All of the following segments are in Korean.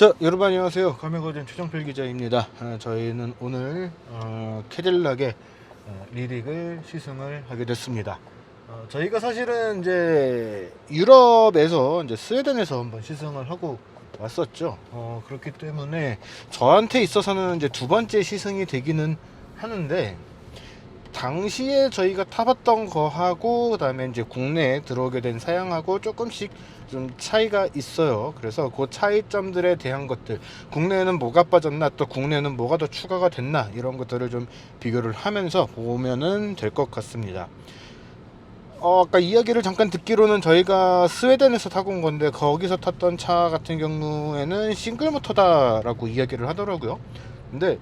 자, 여러분 안녕하세요. 카메거진 최정필 기자입니다. 저희는 오늘 캐딜락의 리릭을 시승을 하게 됐습니다. 저희가 사실은 이제 유럽에서 이제 스웨덴에서 한번 시승을 하고 왔었죠. 그렇기 때문에 저한테 있어서는 이제 두 번째 시승이 되기는 하는데, 당시에 저희가 타봤던 거하고 그다음에 이제 국내에 들어오게 된 사양하고 조금씩 좀 차이가 있어요. 그래서 그 차이점들에 대한 것들, 국내에는 뭐가 빠졌나, 또 국내에는 뭐가 더 추가가 됐나, 이런 것들을 좀 비교를 하면서 보면은 될 것 같습니다. 아까 이야기를 잠깐 듣기로는 저희가 스웨덴에서 타고 온 건데, 거기서 탔던 차 같은 경우에는 싱글 모터다라고 이야기를 하더라고요. 근데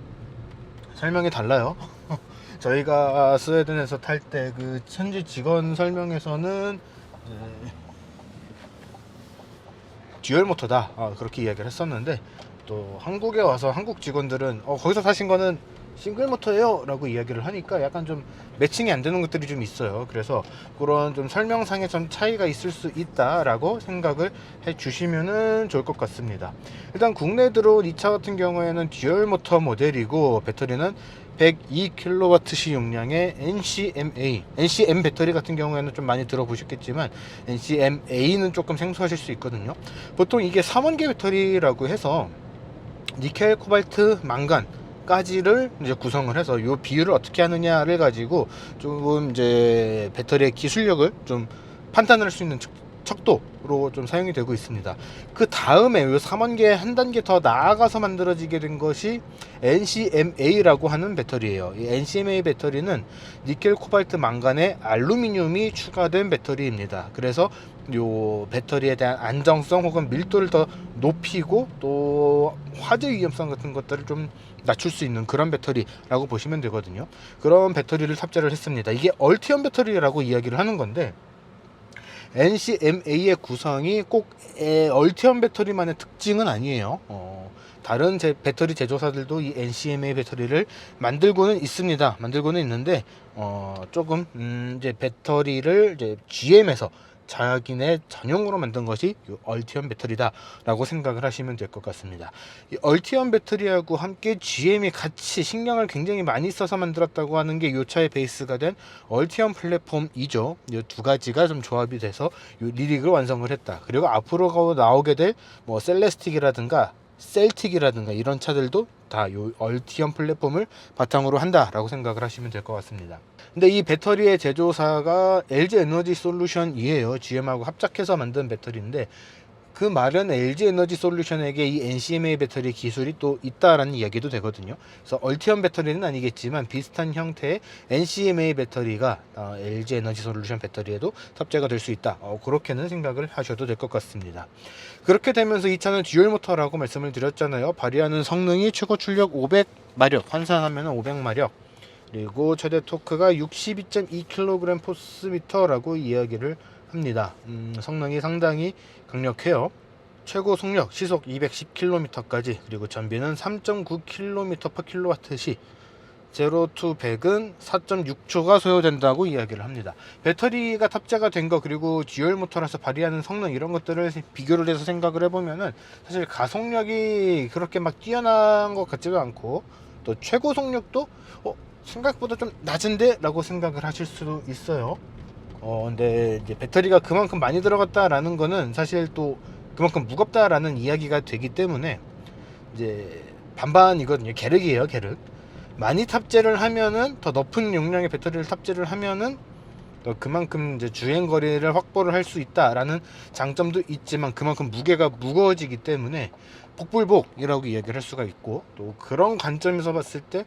설명이 달라요. 저희가 스웨덴에서 탈 때 그 현지 직원 설명에서는 듀얼 모터다, 그렇게 이야기를 했었는데, 또 한국에 와서 한국 직원들은 거기서 타신 거는 싱글 모터예요 라고 이야기를 하니까 약간 좀 매칭이 안 되는 것들이 좀 있어요. 그래서 그런 좀 설명상의 좀 차이가 있을 수 있다 라고 생각을 해 주시면은 좋을 것 같습니다. 일단 국내에 들어온 이 차 같은 경우에는 듀얼 모터 모델이고, 배터리는 102kWh 용량의 NCM 배터리 같은 경우에는 좀 많이 들어보셨겠지만, NCMA는 조금 생소하실 수 있거든요. 보통 이게 3원계 배터리라고 해서 니켈, 코발트, 망간 까지를 이제 구성을 해서 요 비율을 어떻게 하느냐를 가지고 조금 이제 배터리의 기술력을 좀 판단을 할 수 있는 척도로 좀 사용이 되고 있습니다. 그 다음에 요 3원계 한 단계 더 나아가서 만들어지게 된 것이 NCMA라고 하는 배터리예요. 이 NCMA 배터리는 니켈, 코발트, 망간에 알루미늄이 추가된 배터리입니다. 그래서 요 배터리에 대한 안정성 혹은 밀도를 더 높이고, 또 화재 위험성 같은 것들을 좀 낮출 수 있는 그런 배터리라고 보시면 되거든요. 그런 배터리를 탑재를 했습니다. 이게 얼티엄 배터리라고 이야기를 하는 건데, NCMA의 구성이 꼭 얼티엄 배터리만의 특징은 아니에요. 다른 배터리 제조사들도 이 NCMA 배터리를 만들고는 있습니다. 만들고는 있는데, 조금 이제 배터리를 이제 GM에서 자기네 전용으로 만든 것이 이 얼티엄 배터리다 라고 생각을 하시면 될 것 같습니다. 이 얼티엄 배터리하고 함께 GM이 같이 신경을 굉장히 많이 써서 만들었다고 하는 게 이 차의 베이스가 된 얼티엄 플랫폼이죠. 이 두 가지가 좀 조합이 돼서 이 리릭을 완성을 했다. 그리고 앞으로 나오게 될 뭐 셀레스틱이라든가 셀틱이라든가 이런 차들도 다 이 얼티엄 플랫폼을 바탕으로 한다라고 생각을 하시면 될 것 같습니다. 근데 이 배터리의 제조사가 LG 에너지 솔루션이에요. GM하고 합작해서 만든 배터리인데, 그 말은 LG 에너지 솔루션에게 이 NCMA 배터리 기술이 또 있다라는 이야기도 되거든요. 그래서 얼티엄 배터리는 아니겠지만 비슷한 형태의 NCMA 배터리가 LG 에너지 솔루션 배터리에도 탑재가 될 수 있다. 그렇게는 생각을 하셔도 될 것 같습니다. 그렇게 되면서 이 차는 듀얼 모터라고 말씀을 드렸잖아요. 발휘하는 성능이 최고 출력 500마력, 환산하면 500마력, 그리고 최대 토크가 62.2kg 포스미터라고 이야기를 합니다. 성능이 상당히 강력해요. 최고 속력 시속 210km까지, 그리고 전비는 3.9km/kWh, 0 to 100은 4.6초가 소요된다고 이야기를 합니다. 배터리가 탑재가 된 거, 그리고 듀얼 모터라서 발휘하는 성능, 이런 것들을 비교를 해서 생각을 해보면은 사실 가속력이 그렇게 막 뛰어난 것 같지도 않고, 또 최고 속력도 생각보다 좀 낮은데 라고 생각을 하실 수도 있어요. 근데 이제 배터리가 그만큼 많이 들어갔다라는 거는 사실 또 그만큼 무겁다라는 이야기가 되기 때문에 이제 반반이거든요. 계륵이에요, 계륵. 많이 탑재를 하면은, 더 높은 용량의 배터리를 탑재를 하면은 또 그만큼 이제 주행 거리를 확보를 할 수 있다라는 장점도 있지만, 그만큼 무게가 무거워지기 때문에 복불복이라고 이야기를 할 수가 있고, 또 그런 관점에서 봤을 때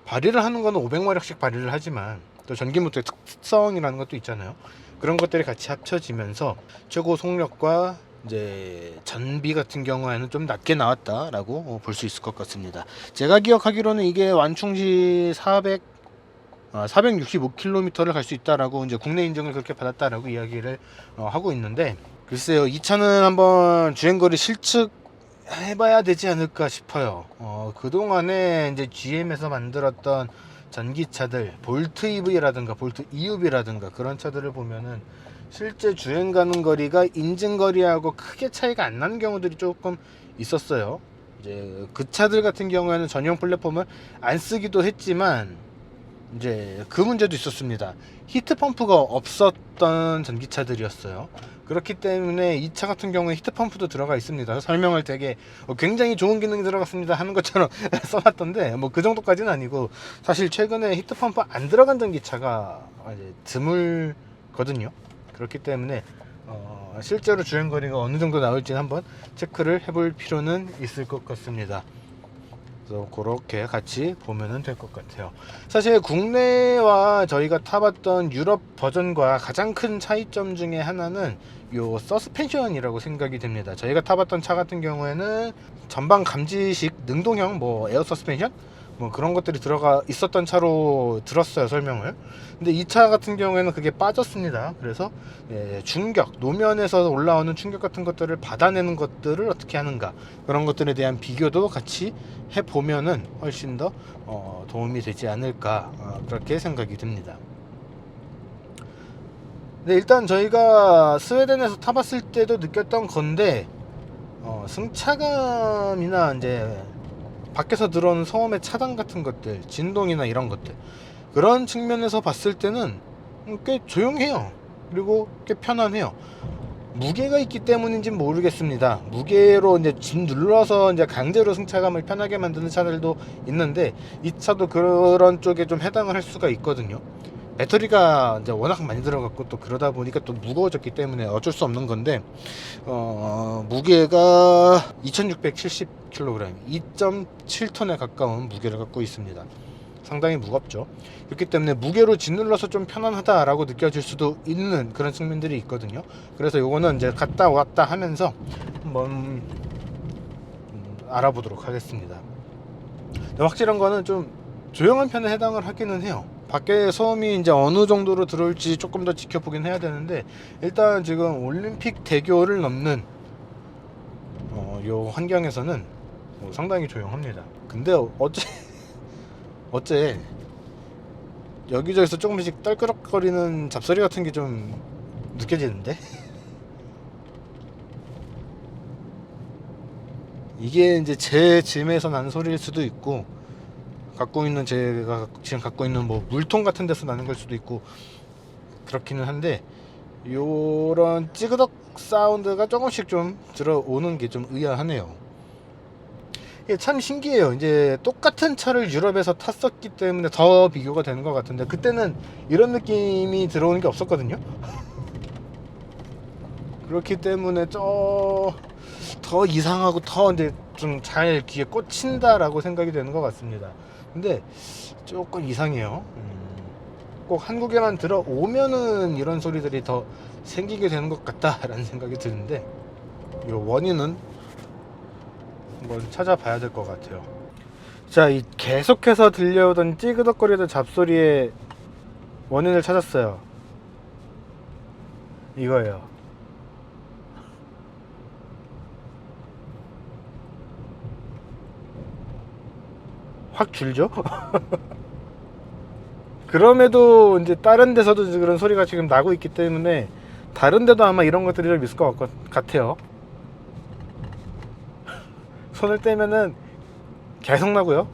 발휘를 하는 거는 500마력씩 발휘를 하지만, 또 전기모터의 특성이라는 것도 있잖아요. 그런 것들이 같이 합쳐지면서 최고 속력과 이제 전비 같은 경우에는 좀 낮게 나왔다라고 볼 수 있을 것 같습니다. 제가 기억하기로는 이게 완충 시 465km를 갈 수 있다라고, 이제 국내 인증을 그렇게 받았다라고 이야기를 하고 있는데, 글쎄요, 이 차는 한번 주행거리 실측 해봐야 되지 않을까 싶어요. 그동안에 이제 GM에서 만들었던 전기차들, 볼트 EV라든가 볼트 EUV라든가 그런 차들을 보면은 실제 주행 가는 거리가 인증 거리하고 크게 차이가 안 나는 경우들이 조금 있었어요. 이제 그 차들 같은 경우에는 전용 플랫폼을 안 쓰기도 했지만 이제 그 문제도 있었습니다. 히트 펌프가 없었던 전기차들이었어요. 그렇기 때문에 이 차 같은 경우에 히트 펌프도 들어가 있습니다. 설명을 되게 굉장히 좋은 기능이 들어갔습니다 하는 것처럼 써놨던데 뭐 그 정도까지는 아니고, 사실 최근에 히트 펌프 안 들어간 전기차가 이제 드물거든요. 그렇기 때문에 실제로 주행거리가 어느 정도 나올지 한번 체크를 해볼 필요는 있을 것 같습니다. 그래서 그렇게 같이 보면 될 것 같아요. 사실 국내와 저희가 타봤던 유럽 버전과 가장 큰 차이점 중에 하나는 요 서스펜션이라고 생각이 됩니다. 저희가 타봤던 차 같은 경우에는 전방 감지식 능동형 뭐 에어 서스펜션 뭐 그런 것들이 들어가 있었던 차로 들었어요, 설명을. 근데 이 차 같은 경우에는 그게 빠졌습니다. 그래서 충격, 노면에서 올라오는 충격 같은 것들을 받아내는 것들을 어떻게 하는가, 그런 것들에 대한 비교도 같이 해보면은 훨씬 더 도움이 되지 않을까, 그렇게 생각이 듭니다. 네, 일단 저희가 스웨덴에서 타봤을 때도 느꼈던 건데 승차감이나 이제 밖에서 들어오는 소음의 차단 같은 것들, 진동이나 이런 것들, 그런 측면에서 봤을 때는 꽤 조용해요. 그리고 꽤 편안해요. 무게가 있기 때문인지 모르겠습니다. 무게로 이제 진 눌러서 이제 강제로 승차감을 편하게 만드는 차들도 있는데 이 차도 그런 쪽에 좀 해당을 할 수가 있거든요. 배터리가 이제 워낙 많이 들어갔고 또 그러다 보니까 또 무거워졌기 때문에 어쩔 수 없는 건데 무게가 2670kg, 2.7톤에 가까운 무게를 갖고 있습니다. 상당히 무겁죠. 그렇기 때문에 무게로 짓눌러서 좀 편안하다라고 느껴질 수도 있는 그런 측면들이 있거든요. 그래서 요거는 이제 갔다 왔다 하면서 한번 알아보도록 하겠습니다. 확실한 거는 좀 조용한 편에 해당을 하기는 해요. 밖에 소음이 이제 어느 정도로 들어올지 조금 더 지켜보긴 해야 되는데, 일단 지금 올림픽 대교를 넘는 요 환경에서는 상당히 조용합니다. 근데 어째 여기저기서 조금씩 떨끄럭거리는 잡소리 같은 게 좀 느껴지는데 이게 이제 제 짐에서 나는 소리일 수도 있고, 제가 지금 갖고 있는 뭐 물통 같은 데서 나는 걸 수도 있고 그렇기는 한데, 요런 찌그덕 사운드가 조금씩 좀 들어오는 게 좀 의아하네요. 이게 참 신기해요. 이제 똑같은 차를 유럽에서 탔었기 때문에 더 비교가 되는 것 같은데, 그때는 이런 느낌이 들어오는 게 없었거든요. 그렇기 때문에 더 이상하고 더 이제 좀 잘 귀에 꽂힌다라고 생각이 되는 것 같습니다. 근데 조금 이상해요. 꼭 한국에만 들어오면은 이런 소리들이 더 생기게 되는 것 같다라는 생각이 드는데, 이 원인은 한번 찾아봐야 될 것 같아요. 자, 이 계속해서 들려오던 찌그덕거리던 잡소리의 원인을 찾았어요. 이거예요. 확 줄죠? 그럼에도 이제 다른 데서도 그런 소리가 지금 나고 있기 때문에 다른 데도 아마 이런 것들이 좀 있을 것 같아요. 손을 떼면은 계속 나고요.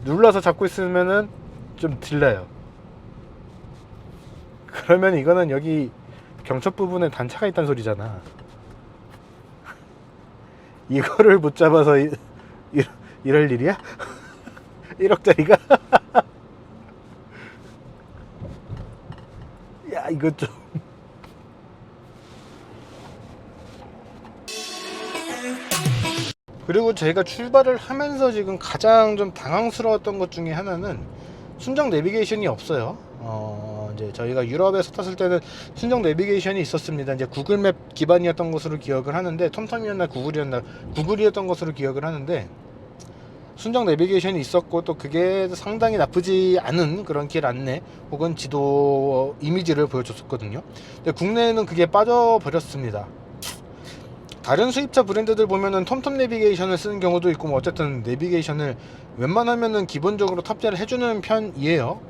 눌러서 잡고 있으면은 좀 들려요. 그러면 이거는 여기 경첩 부분에 단차가 있다는 소리잖아. 이거를 못 잡아서 이럴 일이야? 1억짜리가? 야, 이거 좀. 그리고 제가 출발을 하면서 지금 가장 좀 당황스러웠던 것 중에 하나는 순정 내비게이션이 없어요. 이제 저희가 유럽에서 탔을 때는 순정 내비게이션이 있었습니다. 이제 구글맵 기반이었던 것으로 기억을 하는데, 텀텀이었나 구글이었던 것으로 기억을 하는데, 순정 내비게이션이 있었고 또 그게 상당히 나쁘지 않은 그런 길 안내 혹은 지도 이미지를 보여줬었거든요. 근데 국내에는 그게 빠져버렸습니다. 다른 수입차 브랜드들 보면은 텀텀 내비게이션을 쓰는 경우도 있고, 뭐 어쨌든 내비게이션을 웬만하면은 기본적으로 탑재를 해주는 편이에요.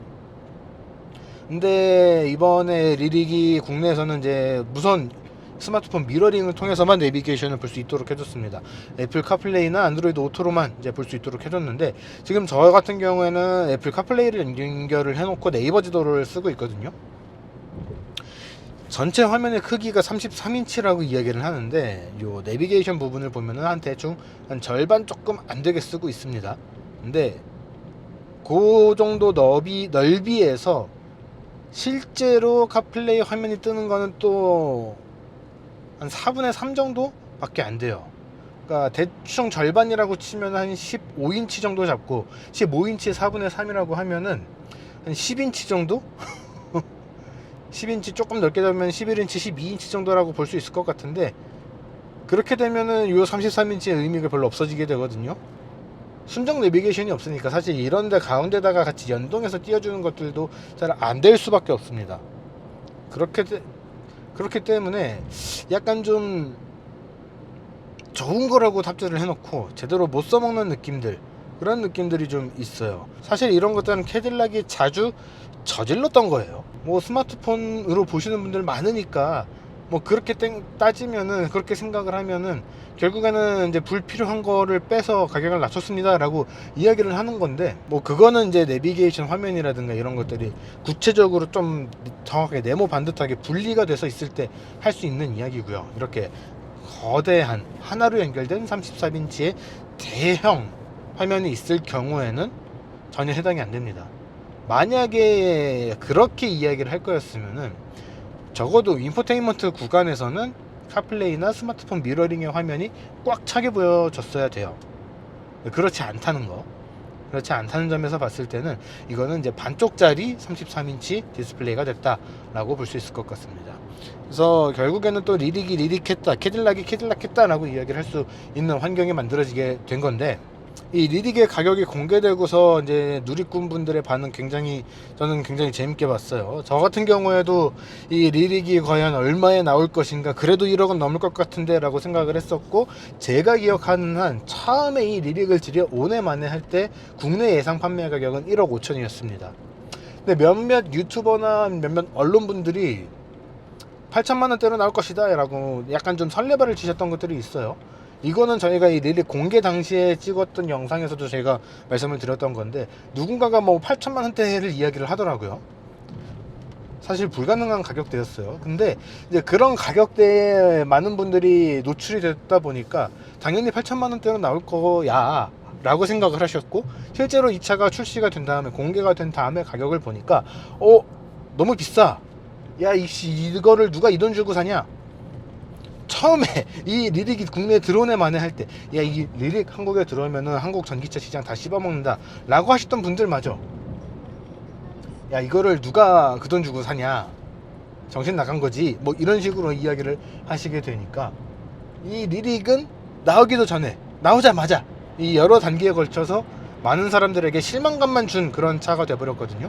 근데 이번에 리릭이 국내에서는 이제 무선 스마트폰 미러링을 통해서만 내비게이션을 볼 수 있도록 해줬습니다. 애플 카플레이나 안드로이드 오토로만 이제 볼 수 있도록 해줬는데, 지금 저 같은 경우에는 애플 카플레이를 연결을 해놓고 네이버 지도를 쓰고 있거든요. 전체 화면의 크기가 33인치라고 이야기를 하는데, 요 내비게이션 부분을 보면은 한 대충 한 절반 조금 안 되게 쓰고 있습니다. 근데 그 정도 넓이에서 실제로 카플레이 화면이 뜨는 거는 또 한 4분의 3 정도 밖에 안 돼요. 그러니까 대충 절반이라고 치면 한 15인치 정도 잡고, 15인치에 4분의 3이라고 하면은 한 10인치 정도? 10인치 조금 넓게 잡으면 11인치, 12인치 정도라고 볼 수 있을 것 같은데, 그렇게 되면은 요 33인치의 의미가 별로 없어지게 되거든요. 순정 내비게이션이 없으니까 사실 이런데 가운데다가 같이 연동해서 띄워주는 것들도 잘 안 될 수밖에 없습니다. 그렇기 때문에 약간 좀 좋은 거라고 탑재를 해놓고 제대로 못 써먹는 느낌들, 그런 느낌들이 좀 있어요. 사실 이런 것들은 캐딜락이 자주 저질렀던 거예요. 뭐 스마트폰으로 보시는 분들 많으니까 뭐 그렇게 따지면은, 그렇게 생각을 하면은 결국에는 이제 불필요한 거를 빼서 가격을 낮췄습니다 라고 이야기를 하는 건데, 뭐 그거는 이제 내비게이션 화면이라든가 이런 것들이 구체적으로 좀 정확하게 네모 반듯하게 분리가 돼서 있을 때 할 수 있는 이야기고요. 이렇게 거대한 하나로 연결된 34인치의 대형 화면이 있을 경우에는 전혀 해당이 안 됩니다. 만약에 그렇게 이야기를 할 거였으면은 적어도 인포테인먼트 구간에서는 카플레이나 스마트폰 미러링의 화면이 꽉 차게 보여졌어야 돼요. 그렇지 않다는 거, 그렇지 않다는 점에서 봤을 때는 이거는 이제 반쪽짜리 33인치 디스플레이가 됐다라고 볼 수 있을 것 같습니다. 그래서 결국에는 또 리릭이 리릭했다, 캐딜락이 캐딜락했다라고 이야기를 할 수 있는 환경이 만들어지게 된 건데, 이 리릭의 가격이 공개되고서 이제 누리꾼 분들의 반응 저는 굉장히 재밌게 봤어요. 저 같은 경우에도 이 리릭이 과연 얼마에 나올 것인가, 그래도 1억은 넘을 것 같은데 라고 생각을 했었고, 제가 기억하는 한 처음에 이 리릭을 들여오네 만에 할 때 국내 예상 판매 가격은 1억 5천이었습니다. 근데 몇몇 유튜버나 몇몇 언론분들이 8천만 원대로 나올 것이다 라고 약간 좀 설레발을 치셨던 것들이 있어요. 이거는 저희가 이 리릭 공개 당시에 찍었던 영상에서도 제가 말씀을 드렸던 건데, 누군가가 뭐 8천만 원대를 이야기를 하더라고요. 사실 불가능한 가격대였어요. 근데 이제 그런 가격대에 많은 분들이 노출이 됐다 보니까 당연히 8천만 원대로 나올 거야 라고 생각을 하셨고, 실제로 이 차가 출시가 된 다음에, 공개가 된 다음에 가격을 보니까 너무 비싸, 야 이거를 누가 이 돈 주고 사냐. 처음에 이 리릭이 국내에 들어오네 만에 할 때, 야 이 리릭 한국에 들어오면은 한국 전기차 시장 다 씹어먹는다 라고 하셨던 분들마저, 야 이거를 누가 그 돈 주고 사냐, 정신 나간 거지, 뭐 이런 식으로 이야기를 하시게 되니까, 이 리릭은 나오기도 전에, 나오자마자 이 여러 단계에 걸쳐서 많은 사람들에게 실망감만 준 그런 차가 돼버렸거든요.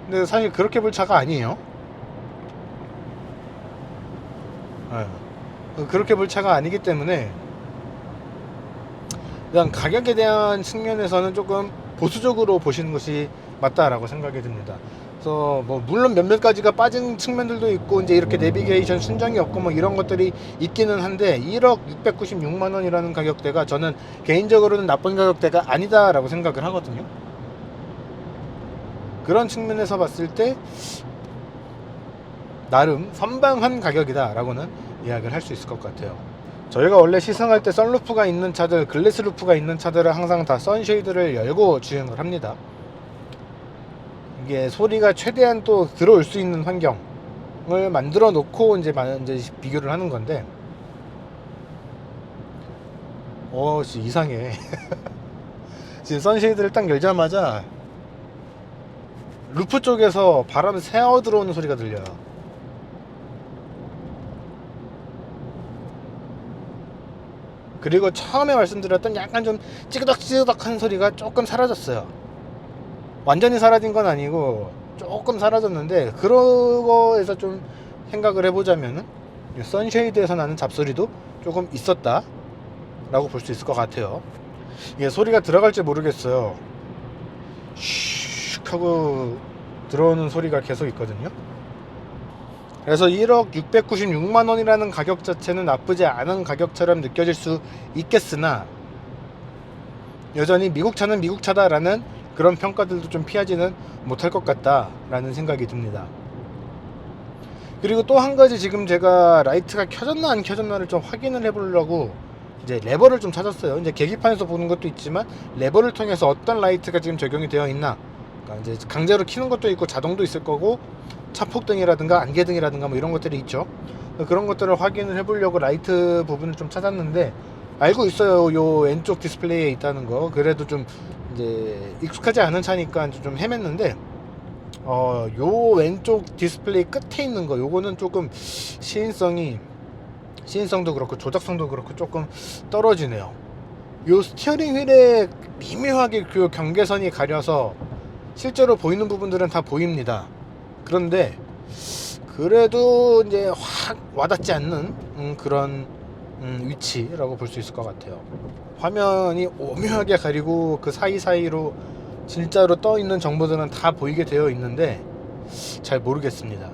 근데 사실 그렇게 볼 차가 아니에요. 그렇게 볼 차가 아니기 때문에 그냥 가격에 대한 측면에서는 조금 보수적으로 보시는 것이 맞다라고 생각이 듭니다. 그래서 뭐 물론 몇몇 가지가 빠진 측면들도 있고, 이제 이렇게 내비게이션 순정이 없고 뭐 이런 것들이 있기는 한데, 1억 696만 원이라는 가격대가 저는 개인적으로는 나쁜 가격대가 아니다라고 생각을 하거든요. 그런 측면에서 봤을 때 나름 선방한 가격이다 라고는 이야기를 할 수 있을 것 같아요. 저희가 원래 시승할 때 선루프가 있는 차들, 글래스 루프가 있는 차들은 항상 다 선쉐이드를 열고 주행을 합니다. 이게 소리가 최대한 또 들어올 수 있는 환경을 만들어 놓고 이제 비교를 하는 건데, 이상해. 지금 선쉐이드를 딱 열자마자 루프 쪽에서 바람이 새어 들어오는 소리가 들려요. 그리고 처음에 말씀드렸던 약간 좀 찌그덕찌그덕한 소리가 조금 사라졌어요. 완전히 사라진 건 아니고 조금 사라졌는데, 그런 거에서 좀 생각을 해보자면은 선쉐이드에서 나는 잡소리도 조금 있었다 라고 볼 수 있을 것 같아요. 이게 소리가 들어갈지 모르겠어요. 슉 하고 들어오는 소리가 계속 있거든요. 그래서 1억 696만 원이라는 가격 자체는 나쁘지 않은 가격처럼 느껴질 수 있겠으나 여전히 미국 차는 미국 차다라는 그런 평가들도 좀 피하지는 못할 것 같다라는 생각이 듭니다. 그리고 또 한 가지, 지금 제가 라이트가 켜졌나 안 켜졌나를 좀 확인을 해보려고 이제 레버를 좀 찾았어요. 이제 계기판에서 보는 것도 있지만 레버를 통해서 어떤 라이트가 지금 적용이 되어 있나, 그러니까 이제 강제로 켜는 것도 있고 자동도 있을 거고 차폭등이라든가 안개등이라든가 뭐 이런 것들이 있죠. 그런 것들을 확인을 해보려고 라이트 부분을 좀 찾았는데 알고 있어요, 요 왼쪽 디스플레이에 있다는 거. 그래도 좀 이제 익숙하지 않은 차니까 좀 헤맸는데 요 왼쪽 디스플레이 끝에 있는 거, 요거는 조금 시인성도 그렇고 조작성도 그렇고 조금 떨어지네요. 요 스티어링 휠에 미묘하게 그 경계선이 가려서 실제로 보이는 부분들은 다 보입니다. 그런데 그래도 이제 확 와닿지 않는 그런 위치라고 볼 수 있을 것 같아요. 화면이 오묘하게 가리고 그 사이사이로 진짜로 떠 있는 정보들은 다 보이게 되어 있는데 잘 모르겠습니다.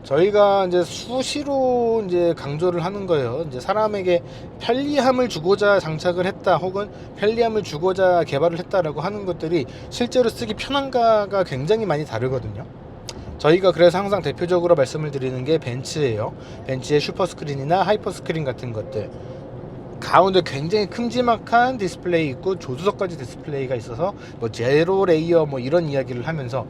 저희가 이제 수시로 이제 강조를 하는 거예요. 이제 사람에게 편리함을 주고자 장착을 했다, 혹은 편리함을 주고자 개발을 했다라고 하는 것들이 실제로 쓰기 편한가가 굉장히 많이 다르거든요. 저희가 그래서 항상 대표적으로 말씀을 드리는 게 벤츠예요. 벤츠의 슈퍼스크린이나 하이퍼스크린 같은 것들, 가운데 굉장히 큼지막한 디스플레이 있고 조수석까지 디스플레이가 있어서 뭐 제로 레이어 뭐 이런 이야기를 하면서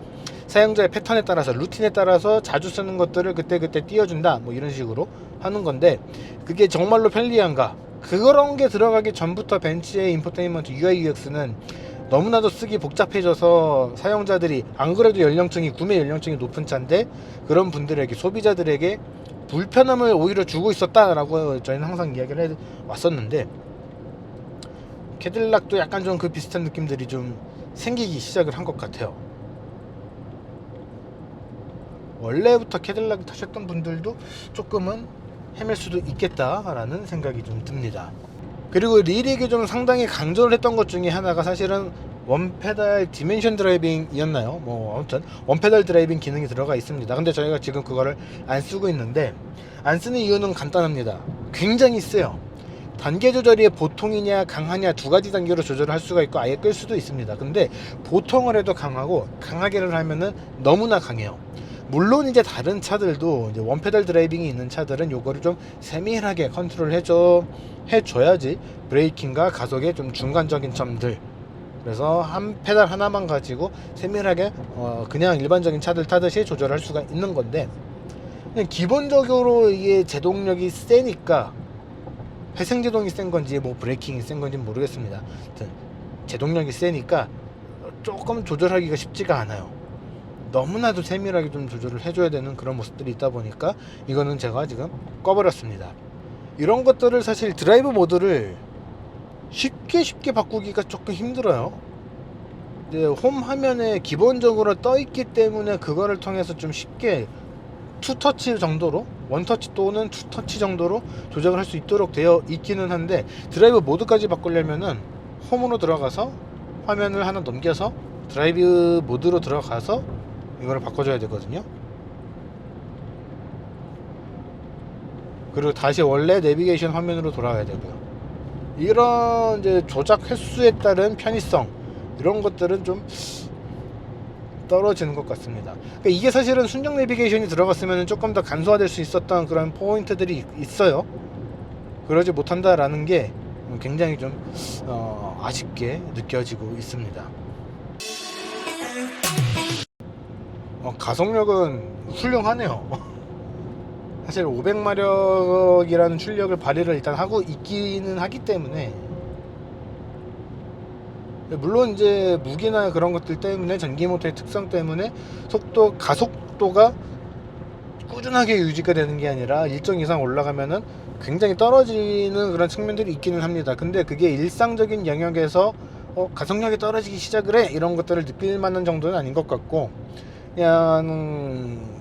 사용자의 패턴에 따라서, 루틴에 따라서 자주 쓰는 것들을 그때그때 띄워준다 뭐 이런 식으로 하는 건데, 그게 정말로 편리한가? 그런 게 들어가기 전부터 벤츠의 인포테인먼트 UI UX는 너무나도 쓰기 복잡해져서 사용자들이, 안 그래도 연령층이, 구매 연령층이 높은 차인데 그런 분들에게, 소비자들에게 불편함을 오히려 주고 있었다라고 저희는 항상 이야기를 해 왔었는데, 캐딜락도 약간 좀 그 비슷한 느낌들이 좀 생기기 시작을 한 것 같아요. 원래부터 캐딜락을 타셨던 분들도 조금은 헤맬 수도 있겠다라는 생각이 좀 듭니다. 그리고 리릭이 좀 상당히 강조를 했던 것 중에 하나가 사실은 원페달 디멘션 드라이빙이었나요? 뭐 아무튼 원페달 드라이빙 기능이 들어가 있습니다. 근데 저희가 지금 그거를 안 쓰고 있는데, 안 쓰는 이유는 간단합니다. 굉장히 세요. 단계 조절이 보통이냐 강하냐 두 가지 단계로 조절을 할 수가 있고 아예 끌 수도 있습니다. 근데 보통을 해도 강하고 강하게를 하면은 너무나 강해요. 물론 이제 다른 차들도 이제 원페달 드라이빙이 있는 차들은 요거를 좀 세밀하게 컨트롤 해줘야지 브레이킹과 가속의 좀 중간적인 점들, 그래서 한 페달 하나만 가지고 세밀하게 그냥 일반적인 차들 타듯이 조절할 수가 있는 건데, 그냥 기본적으로 이게 제동력이 세니까, 회생제동이 센 건지 뭐 브레이킹이 센 건지 모르겠습니다. 하여튼 제동력이 세니까 조금 조절하기가 쉽지가 않아요. 너무나도 세밀하게 좀 조절을 해줘야 되는 그런 모습들이 있다 보니까 이거는 제가 지금 꺼버렸습니다. 이런 것들을 사실 드라이브 모드를 쉽게 바꾸기가 조금 힘들어요. 이제 홈 화면에 기본적으로 떠 있기 때문에 그거를 통해서 좀 쉽게 투터치 정도로, 원터치 또는 투터치 정도로 조작을 할 수 있도록 되어 있기는 한데, 드라이브 모드까지 바꾸려면은 홈으로 들어가서 화면을 하나 넘겨서 드라이브 모드로 들어가서 이거를 바꿔줘야 되거든요. 그리고 다시 원래 내비게이션 화면으로 돌아가야 되고요. 이런 이제 조작 횟수에 따른 편의성, 이런 것들은 좀 떨어지는 것 같습니다. 그러니까 이게 사실은 순정 내비게이션이 들어갔으면 조금 더 간소화될 수 있었던 그런 포인트들이 있어요. 그러지 못한다라는 게 굉장히 좀 아쉽게 느껴지고 있습니다. 가속력은 훌륭하네요. 사실 500마력이라는 출력을 발휘를 일단 하고 있기는 하기 때문에, 물론 이제 무기나 그런 것들 때문에, 전기 모터의 특성 때문에 가속도가 꾸준하게 유지가 되는 게 아니라 일정 이상 올라가면은 굉장히 떨어지는 그런 측면들이 있기는 합니다. 근데 그게 일상적인 영역에서 가속력이 떨어지기 시작을 해, 이런 것들을 느낄 만한 정도는 아닌 것 같고, 그냥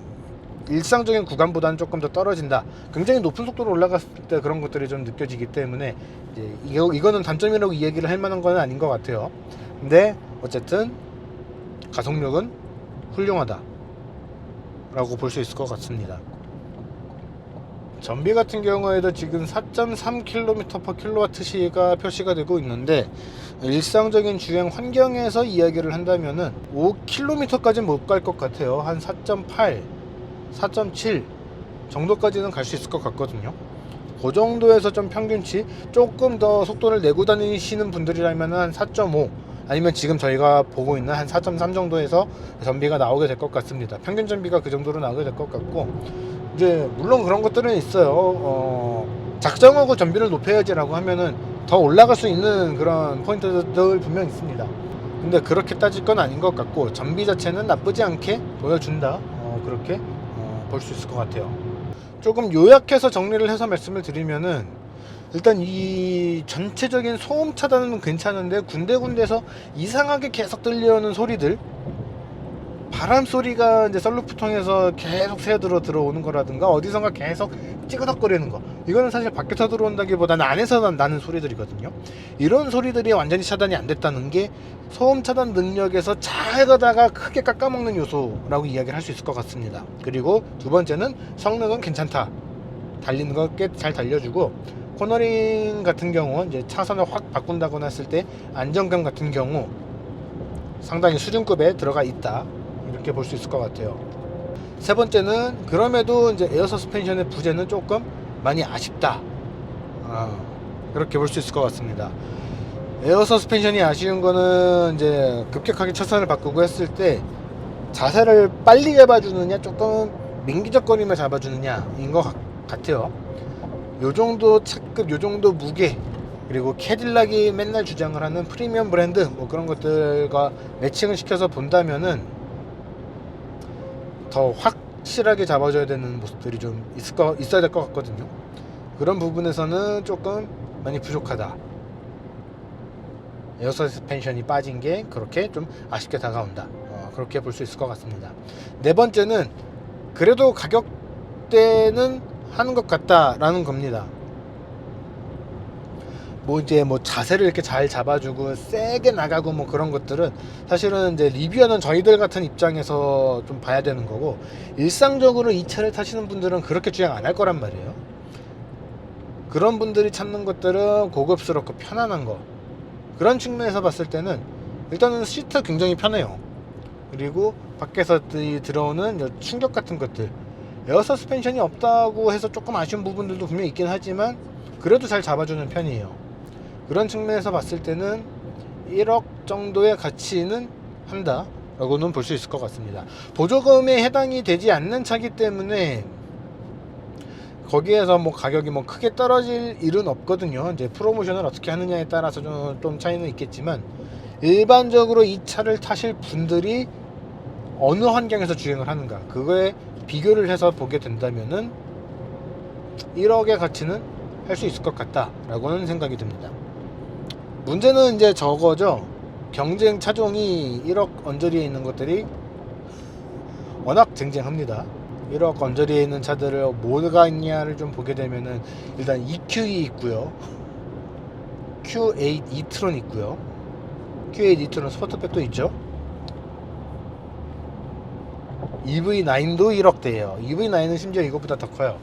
일상적인 구간보다는 조금 더 떨어진다, 굉장히 높은 속도로 올라갔을 때 그런 것들이 좀 느껴지기 때문에 이제 이거는 단점이라고 이야기를 할 만한 건 아닌 것 같아요. 근데 어쨌든 가속력은 훌륭하다, 라고 볼 수 있을 것 같습니다. 전비 같은 경우에도 지금 4.3km/kWh가 표시가 되고 있는데, 일상적인 주행 환경에서 이야기를 한다면은 5km까지는 못 갈 것 같아요. 한 4.8, 4.7 정도까지는 갈 수 있을 것 같거든요. 그 정도에서 좀 평균치, 조금 더 속도를 내고 다니시는 분들이라면 한 4.5, 아니면 지금 저희가 보고 있는 한 4.3 정도에서 전비가 나오게 될 것 같습니다. 평균 전비가 그 정도로 나오게 될 것 같고, 이제 물론 그런 것들은 있어요. 작정하고 전비를 높여야지라고 하면은 더 올라갈 수 있는 그런 포인트들 분명 있습니다. 근데 그렇게 따질 건 아닌 것 같고, 전비 자체는 나쁘지 않게 보여준다, 그렇게 볼 수 있을 것 같아요. 조금 요약해서 정리를 해서 말씀을 드리면은, 일단 이 전체적인 소음 차단은 괜찮은데 군데군데서 이상하게 계속 들려오는 소리들, 바람 소리가 이제 썬루프 통해서 계속 새어들어 들어오는 거라든가, 어디선가 계속 찌그덕거리는 거, 이거는 사실 밖에서 들어온다기보다는 안에서 나는 소리들이거든요. 이런 소리들이 완전히 차단이 안 됐다는 게 소음 차단 능력에서 잘 가다가 크게 깎아먹는 요소라고 이야기를 할 수 있을 것 같습니다. 그리고 두 번째는 성능은 괜찮다, 달리는 거 꽤 잘 달려주고, 코너링 같은 경우 이제 차선을 확 바꾼다거나 했을 때 안정감 같은 경우 상당히 수준급에 들어가 있다, 이렇게 볼 수 있을 것 같아요. 세 번째는, 그럼에도 이제 에어 서스펜션의 부재는 조금 많이 아쉽다, 그렇게 볼 수 있을 것 같습니다. 에어 서스펜션이 아쉬운 거는 이제 급격하게 차선을 바꾸고 했을 때 자세를 빨리 잡아주느냐, 조금 민기적거리며 잡아주느냐인 것 같아요. 요정도 차급, 요정도 무게, 그리고 캐딜락이 맨날 주장을 하는 프리미엄 브랜드, 뭐 그런 것들과 매칭을 시켜서 본다면은 더 확실하게 잡아줘야 되는 모습들이 좀 있어야 될 것 같거든요. 그런 부분에서는 조금 많이 부족하다, 에어 서스펜션이 빠진 게 그렇게 좀 아쉽게 다가온다, 그렇게 볼 수 있을 것 같습니다. 네 번째는, 그래도 가격대는 하는 것 같다라는 겁니다. 뭐 이제 뭐 자세를 이렇게 잘 잡아주고 세게 나가고 뭐 그런 것들은 사실은 이제 리뷰하는 저희들 같은 입장에서 좀 봐야 되는 거고, 일상적으로 이 차를 타시는 분들은 그렇게 주행 안 할 거란 말이에요. 그런 분들이 찾는 것들은 고급스럽고 편안한 거, 그런 측면에서 봤을 때는 일단은 시트 굉장히 편해요. 그리고 밖에서 들어오는 충격 같은 것들, 에어 서스펜션이 없다고 해서 조금 아쉬운 부분들도 분명히 있긴 하지만 그래도 잘 잡아주는 편이에요. 그런 측면에서 봤을 때는 1억 정도의 가치는 한다 라고는 볼 수 있을 것 같습니다. 보조금에 해당이 되지 않는 차기 때문에 거기에서 뭐 가격이 뭐 크게 떨어질 일은 없거든요. 이제 프로모션을 어떻게 하느냐에 따라서 좀 차이는 있겠지만, 일반적으로 이 차를 타실 분들이 어느 환경에서 주행을 하는가, 그거에 비교를 해서 보게 된다면은 1억의 가치는 할 수 있을 것 같다라고는 생각이 듭니다. 문제는 이제 저거죠. 경쟁 차종이 1억 언저리에 있는 것들이 워낙 쟁쟁합니다. 1억 언저리에 있는 차들을 뭐가 있냐를 좀 보게 되면은, 일단 EQE 있고요, Q8 e-tron 있고요, Q8 e-tron 스포트백도 있죠. EV9도 1억대예요. EV9은 심지어 이것보다 더 커요.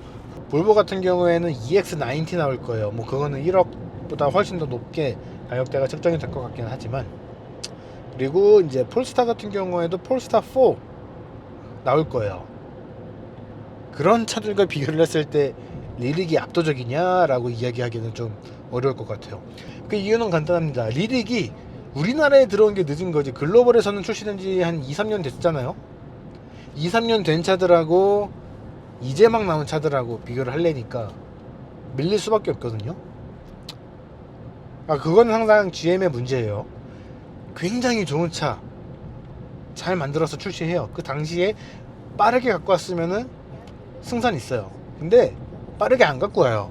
볼보 같은 경우에는 EX90 나올 거예요. 뭐 그거는 1억보다 훨씬 더 높게 가격대가 책정이 될 것 같긴 하지만, 그리고 이제 폴스타 같은 경우에도 폴스타 4 나올 거예요. 그런 차들과 비교를 했을 때 리릭이 압도적이냐라고 이야기하기는 좀 어려울 것 같아요. 그 이유는 간단합니다. 리릭이 우리나라에 들어온 게 늦은 거지, 글로벌에서는 출시된 지 한 2-3년 됐잖아요. 2-3년 된 차들하고 이제 막 나온 차들하고 비교를 하려니까 밀릴 수밖에 없거든요. 그거는 항상 GM의 문제예요. 굉장히 좋은 차 잘 만들어서 출시해요. 그 당시에 빠르게 갖고 왔으면은 승산 있어요. 근데 빠르게 안 갖고 와요.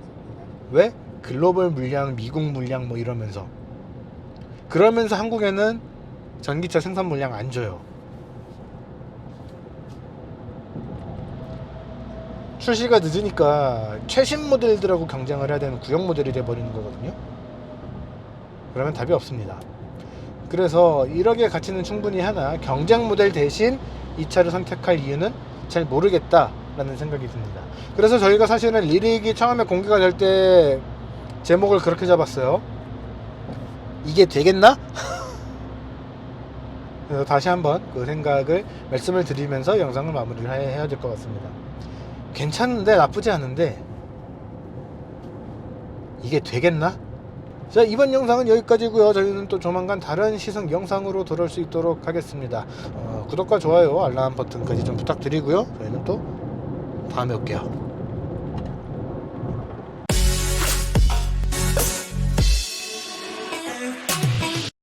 왜? 글로벌 물량, 미국 물량 뭐 이러면서. 그러면서 한국에는 전기차 생산 물량 안 줘요. 출시가 늦으니까 최신 모델들하고 경쟁을 해야 되는 구형 모델이 돼버리는 거거든요. 그러면 답이 없습니다. 그래서 1억의 가치는 충분히 하나, 경쟁 모델 대신 이 차를 선택할 이유는 잘 모르겠다라는 생각이 듭니다. 그래서 저희가 사실은 리릭이 처음에 공개가 될 때 제목을 그렇게 잡았어요. 이게 되겠나? 그래서 다시 한번 그 생각을 말씀을 드리면서 영상을 마무리를 해야 될 것 같습니다. 괜찮은데, 나쁘지 않은데 이게 되겠나? 자, 이번 영상은 여기까지고요. 저희는 또 조만간 다른 시승 영상으로 돌아올 수 있도록 하겠습니다. 구독과 좋아요, 알람 버튼까지 좀 부탁드리고요. 저희는 또 다음에 올게요.